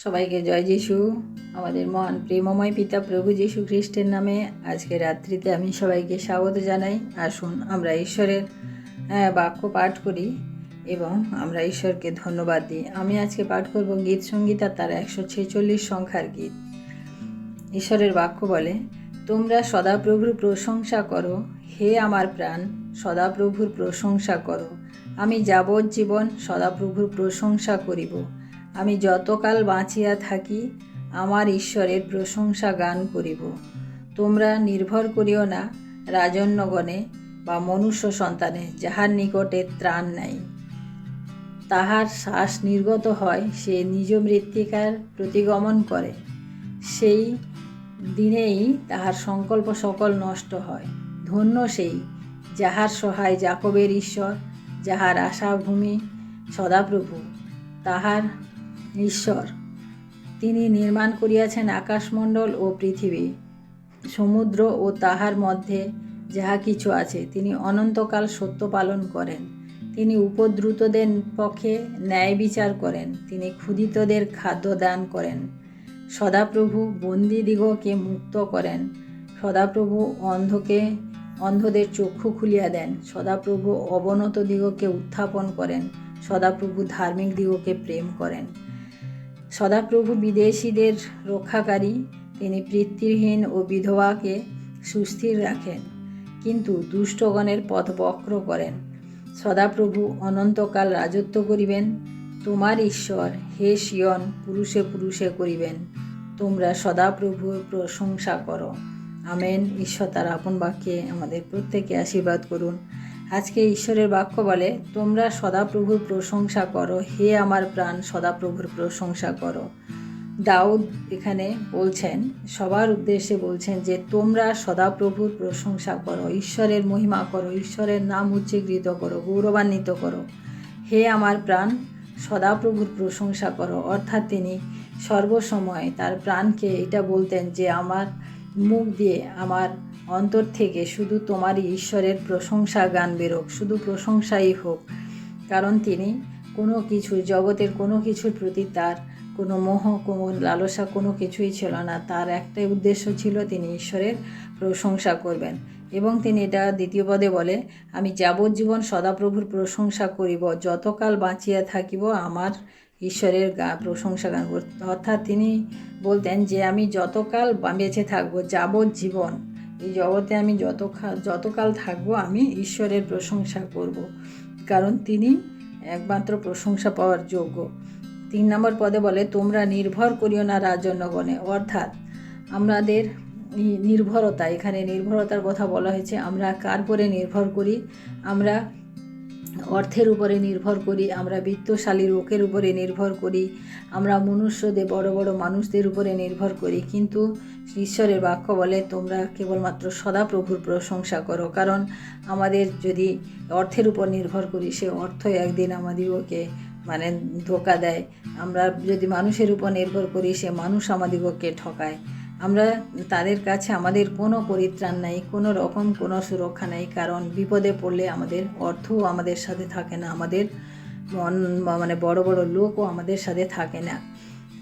সবাইকে জয় যিশু। আমাদের মহান প্রেমময় পিতা প্রভু যীশু খ্রিস্টের নামে আজকে রাত্রিতে আমি সবাইকে স্বাগত জানাই। আসুন আমরা ঈশ্বরের বাক্য পাঠ করি এবং আমরা ঈশ্বরকে ধন্যবাদ দিই। আমি আজকে পাঠ করব গীত সঙ্গীতা তার 146 সংখ্যার গীত। ঈশ্বরের বাক্য বলে, তোমরা সদাপ্রভুর প্রশংসা করো, হে আমার প্রাণ, সদাপ্রভুর প্রশংসা করো। আমি যাবজ্জীবন সদাপ্রভুর প্রশংসা করিব। আমি যতকাল বাঁচিয়া থাকি আমার ঈশ্বরের প্রশংসা গান করিব। তোমরা নির্ভর করিও না রাজন্যগণে বা মনুষ্য সন্তানে, যাহার নিকটে ত্রাণ নাই। তাহার শ্বাস নির্গত হয়, সে নিজ মৃত্তিকার প্রতিগমন করে। সেই দিনেই তাহার সংকল্প সকল নষ্ট হয়। ধন্য সেই যাহার সহায় যাকবের ঈশ্বর, যাহার আশাভূমি সদাপ্রভু তাহার ঈশ্বর। তিনি নির্মাণ করিয়াছেন আকাশমণ্ডল ও পৃথিবী, সমুদ্র ও তাহার মধ্যে যাহা কিছু আছে। তিনি অনন্তকাল সত্য পালন করেন। তিনি উপদ্রুতদের পক্ষে ন্যায় বিচার করেন। তিনি ক্ষুধিতদের খাদ্য দান করেন। সদাপ্রভু বন্দীদিগকে মুক্ত করেন। সদাপ্রভু অন্ধদের চক্ষু খুলিয়া দেন। সদাপ্রভু অবনত দিগকে উত্থাপন করেন। সদাপ্রভু ধার্মিক দিগকে প্রেম করেন। সদাপ্রভু বিদেশীদের রক্ষাকারী। তিনি পিতৃহীন ও বিধবাকে সুস্থির রাখেন, কিন্তু দুষ্টগণের পথ বক্র করেন। সদাপ্রভু অনন্তকাল রাজত্ব করিবেন। তোমার ঈশ্বর হে সিয়ন পুরুষে পুরুষে করিবেন। তোমরা সদাপ্রভুর প্রশংসা করো। আমেন। ঈশ্বর তার আপন বাক্যে আমাদের প্রত্যেককে আশীর্বাদ করুন। আজকে ঈশ্বরের বাক্য বলে, তোমরা সদাপ্রভুর প্রশংসা করো, হে আমার প্রাণ, সদাপ্রভুর প্রশংসা করো। দাউদ এখানে বলছেন, সবার উদ্দেশ্যে বলছেন যে তোমরা সদাপ্রভুর প্রশংসা করো, ঈশ্বরের মহিমা করো, ঈশ্বরের নাম উচ্চীকৃত করো, গৌরবান্বিত করো। হে আমার প্রাণ, সদাপ্রভুর প্রশংসা করো। অর্থাৎ তিনি সর্বসময় তার প্রাণকে এটা বলতেন যে আমার মুখ দিয়ে, আমার অন্তর থেকে শুধু তোমারই ঈশ্বরের প্রশংসা গান বেরোক, শুধু প্রশংসাই হোক। কারণ তিনি কোনো কিছু, জগতের কোনো কিছুর প্রতি তার কোনো মোহ, কোনো লালসা, কোনো কিছুই ছিল না। তার একটাই উদ্দেশ্য ছিল, তিনি ঈশ্বরের প্রশংসা করবেন। এবং তিনি এটা দ্বিতীয় পদে বলে, আমি যাবজ্জীবন সদাপ্রভুর প্রশংসা করিব, যতকাল বাঁচিয়া থাকিব আমার ঈশ্বরের প্রশংসা গান করব। অর্থাৎ তিনি বলতেন যে আমি যতকাল বেঁচে থাকবো, যাবজ্জীবন এই জগতে আমি যতকাল থাকবো আমি ঈশ্বরের প্রশংসা করব, কারণ তিনি একমাত্র প্রশংসা পাওয়ার যোগ্য। 3 নম্বর পদে বলে, তোমরা নির্ভর করিও না রাজন্যগণে। অর্থাৎ আমাদের নির্ভরতা, এখানে নির্ভরতার কথা বলা হয়েছে। আমরা কার উপরে নির্ভর করি? আমরা অর্থের উপরে নির্ভর করি, আমরা বিত্তশালী লোকের উপরে নির্ভর করি, আমরা মনুষ্যদের, বড় বড় মানুষদের উপরে নির্ভর করি। কিন্তু ঈশ্বরের বাক্য বলে, তোমরা কেবলমাত্র সদাপ্রভুর প্রশংসা করো। কারণ আমাদের যদি অর্থের উপর নির্ভর করি, সে অর্থ একদিন আমাদিগকে ধোকা দেয়। আমরা যদি মানুষের উপর নির্ভর করি, সে মানুষ আমাদিগকে ঠকায়। আমরা তাদের কাছে আমাদের কোনো পরিত্রাণ নাই, কোনো রকম কোনো সুরক্ষা নেই। কারণ বিপদে পড়লে আমাদের অর্থও আমাদের সাথে থাকে না, আমাদের বড় বড় লোকও আমাদের সাথে থাকে না।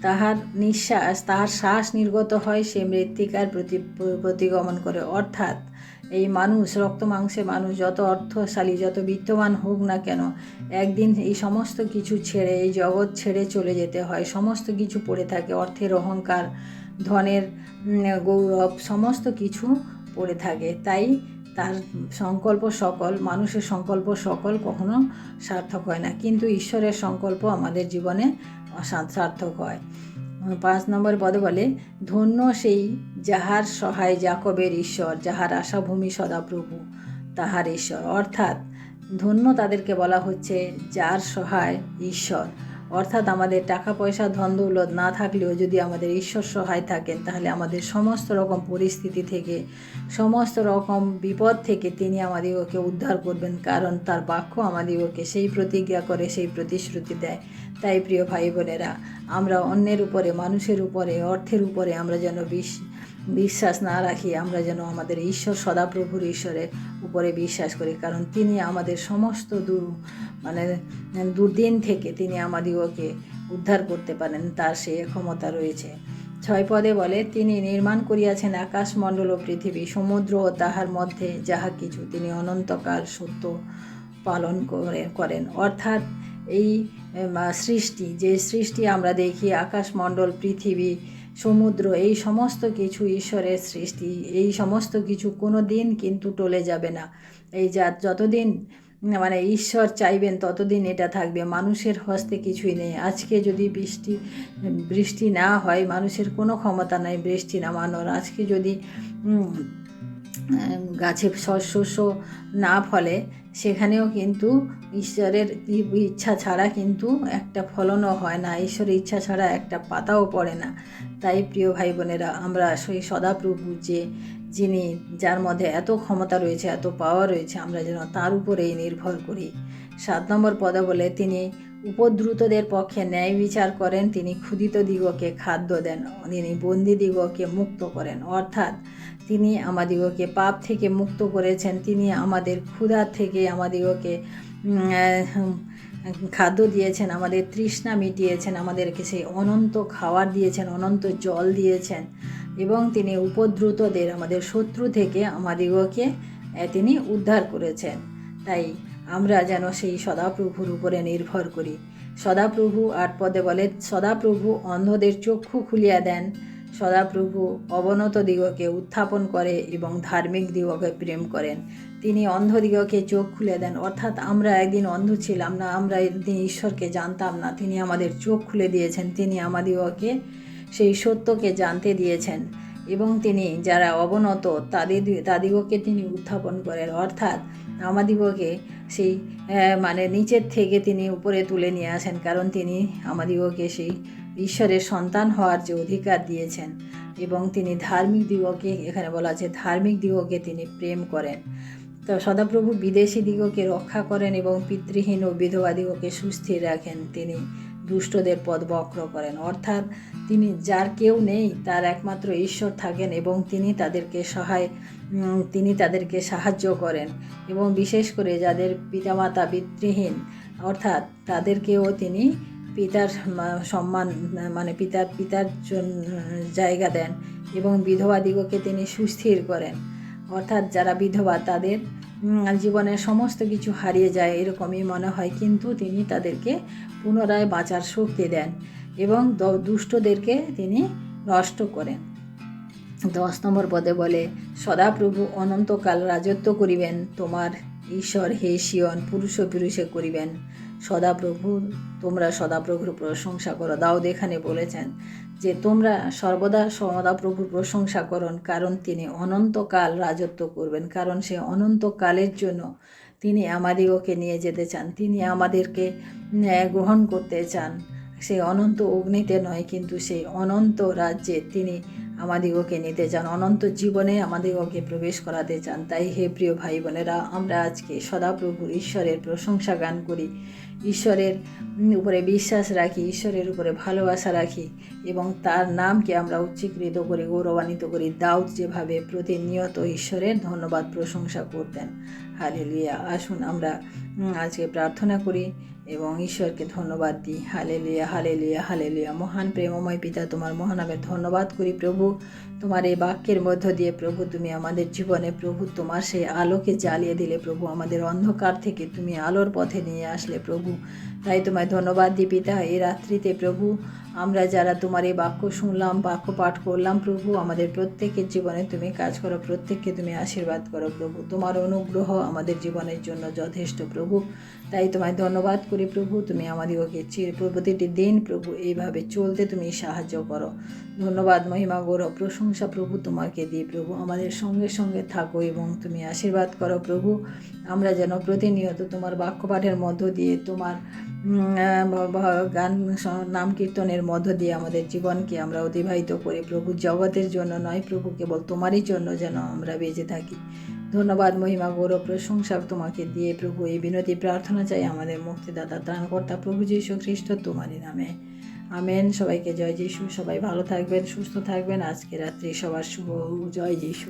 তাহার শ্বাস নির্গত হয়, সে মৃত্তিকার প্রতিগমন করে। অর্থাৎ এই মানুষ, রক্ত মাংসে মানুষ, যত অর্থশালী, যত বিত্তবান হোক না কেন, একদিন এই সমস্ত কিছু ছেড়ে, এই জগৎ ছেড়ে চলে যেতে হয়। সমস্ত কিছু পড়ে থাকে, অর্থের অহংকার, ধনের গৌরব, সমস্ত কিছু পড়ে থাকে। তাই তার সংকল্প সকল, মানুষের সংকল্প সকল কখনো সার্থক হয় না, কিন্তু ঈশ্বরের সংকল্প আমাদের জীবনে সার্থক হয়। 5 নম্বর পদে বলে, ধন্য সেই যাহার সহায় যাকবের ঈশ্বর, যাহার আশাভূমি সদাপ্রভু তাহার ঈশ্বর। অর্থাৎ ধন্য তাদেরকে বলা হচ্ছে যার সহায় ঈশ্বর। অর্থাৎ আমাদের টাকা পয়সা, ধন দৌলত না থাকলেও যদি আমাদের ঈশ্বর সহায় থাকেন, তাহলে আমাদের সমস্ত রকম পরিস্থিতি থেকে, সমস্ত রকম বিপদ থেকে তিনি আমাদিগকে উদ্ধার করবেন। কারণ তার বাক্য আমাদিগকে সেই প্রতিজ্ঞা করে, সেই প্রতিশ্রুতি দেয়। তাই প্রিয় ভাই বোনেরা, আমরা অন্যের উপরে, মানুষের উপরে, অর্থের উপরে আমরা যেন বিশ্বাস না রাখি। আমরা যেন আমাদের ঈশ্বর, সদাপ্রভুর ঈশ্বরের উপরে বিশ্বাস করি। কারণ তিনি আমাদের সমস্ত দুর্দিন থেকে তিনি আমাদিগকে উদ্ধার করতে পারেন, তার সেই ক্ষমতা রয়েছে। 6 পদে বলে, তিনি নির্মাণ করিয়াছেন আকাশমণ্ডল ও পৃথিবী, সমুদ্র ও তাহার মধ্যে যাহা কিছু, তিনি অনন্তকাল সত্য পালন করেন। অর্থাৎ এই সৃষ্টি, যে সৃষ্টি আমরা দেখি, আকাশমণ্ডল, পৃথিবী, সমুদ্র, এই সমস্ত কিছু ঈশ্বরের সৃষ্টি। এই সমস্ত কিছু কোনো দিন কিন্তু টলে যাবে না। এই যতদিন মানে ঈশ্বর চাইবেন ততদিন এটা থাকবে। মানুষের হস্তে কিছুই নেই। আজকে যদি বৃষ্টি না হয়, মানুষের কোনো ক্ষমতা নাই বৃষ্টি নামানোর। আজকে যদি গাছে শস্য না ফলে, সেখানেও কিন্তু ঈশ্বরের ইচ্ছা ছাড়া কিন্তু একটা ফলনও হয় না। ঈশ্বরের ইচ্ছা ছাড়া একটা পাতাও পড়ে না। তাই প্রিয় ভাই বোনেরা, আমরা সেই সদাপ্রভু যিনি, যার মধ্যে এত ক্ষমতা রয়েছে, এত পাওয়ার রয়েছে, আমরা যেন তার উপরেই নির্ভর করি। 7 নম্বর পদে বলে, তিনি উপদ্রুতদের পক্ষে ন্যায় বিচার করেন, তিনি ক্ষুধিত দিগকে খাদ্য দেন, তিনি বন্দী দিগকে মুক্ত করেন। অর্থাৎ তিনি আমাদিগকে পাপ থেকে মুক্ত করেছেন, তিনি আমাদের ক্ষুধা থেকে আমাদিগকে খাদ্য দিয়েছেন, আমাদের তৃষ্ণা মিটিয়েছেন, আমাদেরকে সেই অনন্ত খাবার দিয়েছেন, অনন্ত জল দিয়েছেন, এবং তিনি উপদ্রুতদের, আমাদের শত্রু থেকে আমাদিগকে তিনি উদ্ধার করেছেন। তাই আমরা যেন সেই সদাপ্রভুর উপরে নির্ভর করি। সদাপ্রভু 8 পদে বলে, সদাপ্রভু অন্ধদের চক্ষু খুলিয়া দেন, সদাপ্রভু অবনত দিগকে উত্থাপন করে এবং ধার্মিক দিগকে প্রেম করেন। তিনি অন্ধ দিগকে চোখ খুলে দেন। অর্থাৎ আমরা একদিন অন্ধ ছিলাম না, আমরা একদিন ঈশ্বরকে জানতাম না, তিনি আমাদের চোখ খুলে দিয়েছেন, তিনি আমাদিগকে সেই সত্যকে জানতে দিয়েছেন, এবং তিনি যারা অবনত তাদিগকে তিনি উত্থাপন করেন। অর্থাৎ আমাদিগকে সেই মানে নিচের থেকে তিনি উপরে তুলে নিয়ে আসেন, কারণ তিনি আমাদিগকে সেই ঈশ্বরের সন্তান হওয়ার যে অধিকার দিয়েছেন, এবং তিনি ধার্মিক দিগকে, এখানে বলা আছে ধার্মিক দিগকে তিনি প্রেম করেন। তো সদাপ্রভু বিদেশী দিগকে রক্ষা করেন এবং পিতৃহীন ও বিধবা দিগকে সুস্থির রাখেন, তিনি দুষ্টদের পথ বক্র করেন। অর্থাৎ তিনি, যার কেউ নেই, তার একমাত্র ঈশ্বর থাকেন, এবং তিনি তাদেরকে সাহায্য করেন, এবং বিশেষ করে যাদের পিতামাতা পিতৃহীন, অর্থাৎ তাদেরকেও তিনি পিতার সম্মান, মানে পিতার জায়গা দেন, এবং বিধবা দিগকে তিনি সুস্থির করেন। অর্থাৎ যারা বিধবা, তাদের জীবনের সমস্ত কিছু হারিয়ে যায় এরকমই মনে হয়, কিন্তু তিনি তাদেরকে পুনরায় বাঁচার শক্তি দেন, এবং দুষ্টদেরকে তিনি নষ্ট করেন। 10 নম্বর পদে বলে, সদাপ্রভু অনন্তকাল রাজত্ব করিবেন, তোমার ঈশ্বর হে সিয়ন পুরুষে করিবেন তোমরা সদাপ্রভুর প্রশংসা করো। দাউদ এখানে বলেছেন যে তোমরা সর্বদা সদাপ্রভুর প্রশংসা করুন, কারণ তিনি অনন্তকাল রাজত্ব করবেন, কারণ সে অনন্তকালের জন্য তিনি আমাদিগকে নিয়ে যেতে চান, তিনি আমাদেরকে গ্রহণ করতে চান। সেই অনন্ত অগ্নিতে নয়, কিন্তু সেই অনন্ত রাজ্যে তিনি আমাদিগকে নিতে চান, অনন্ত জীবনে আমাদিগকে প্রবেশ করাতে চান। তাই হে প্রিয় ভাই বোনেরা, আমরা আজকে সদাপ্রভু ঈশ্বরের প্রশংসা গান করি, ঈশ্বরের উপরে বিশ্বাস রাখি, ঈশ্বরের উপরে ভালোবাসা রাখি, এবং তার নামকে আমরা উচ্চীকৃত করি, গৌরবান্বিত করি। দাউদ যেভাবে প্রতিনিয়ত ঈশ্বরের ধন্যবাদ প্রশংসা করতেন। হালেলুয়া। আসুন আমরা আজকে প্রার্থনা করি এবং ঈশ্বরকে ধন্যবাদ দিই। Hallelujah, hallelujah, hallelujah. মহান প্রেমময় পিতা, তোমার মহানামে ধন্যবাদ করি প্রভু। তোমার এই বাক্যের মধ্য দিয়ে প্রভু তুমি আমাদের জীবনে প্রভু তোমার সেই আলোকে জ্বালিয়ে দিলে প্রভু, আমাদের অন্ধকার থেকে তুমি আলোর পথে নিয়ে আসলে প্রভু। তাই তোমায় ধন্যবাদ দিই পিতা। এই রাত্রিতে প্রভু আমরা যারা তোমার এই বাক্য শুনলাম, বাক্য পাঠ করলাম প্রভু, আমাদের প্রত্যেকের জীবনে তুমি কাজ করো, প্রত্যেককে তুমি আশীর্বাদ করো প্রভু। তোমার অনুগ্রহ আমাদের জীবনের জন্য যথেষ্ট প্রভু। তাই তোমায় ধন্যবাদ করি প্রভু, তুমি আমাদেরকে প্রতিটি দিন প্রভু এইভাবে চলতে তুমি সাহায্য করো। ধন্যবাদ, মহিমা, গৌরব, প্রশংসা প্রভু তোমাকে দিই প্রভু। আমাদের সঙ্গে সঙ্গে থাকো এবং তুমি আশীর্বাদ করো প্রভু। আমরা যেন প্রতিনিয়ত তোমার বাক্য পাঠের মধ্য দিয়ে, তোমার গান নাম কীর্তনের মধ্য দিয়ে আমাদের জীবনকে আমরা অতিবাহিত করি প্রভু। জগতের জন্য নয় প্রভু, কেবল তোমারই জন্য যেন আমরা বেঁচে থাকি। ধন্যবাদ, মহিমা, গৌরব, প্রশংসা তোমাকে দিয়ে প্রভু এই বিনতি প্রার্থনা চাই আমাদের মুক্তিদাতা ত্রাণকর্তা প্রভু যীশু খ্রিস্ট তোমারই নামে, আমেন। সবাইকে জয় যীশু। সবাই ভালো থাকবেন, সুস্থ থাকবেন। আজকে রাত্রি সবার শুভ। জয় যীশু।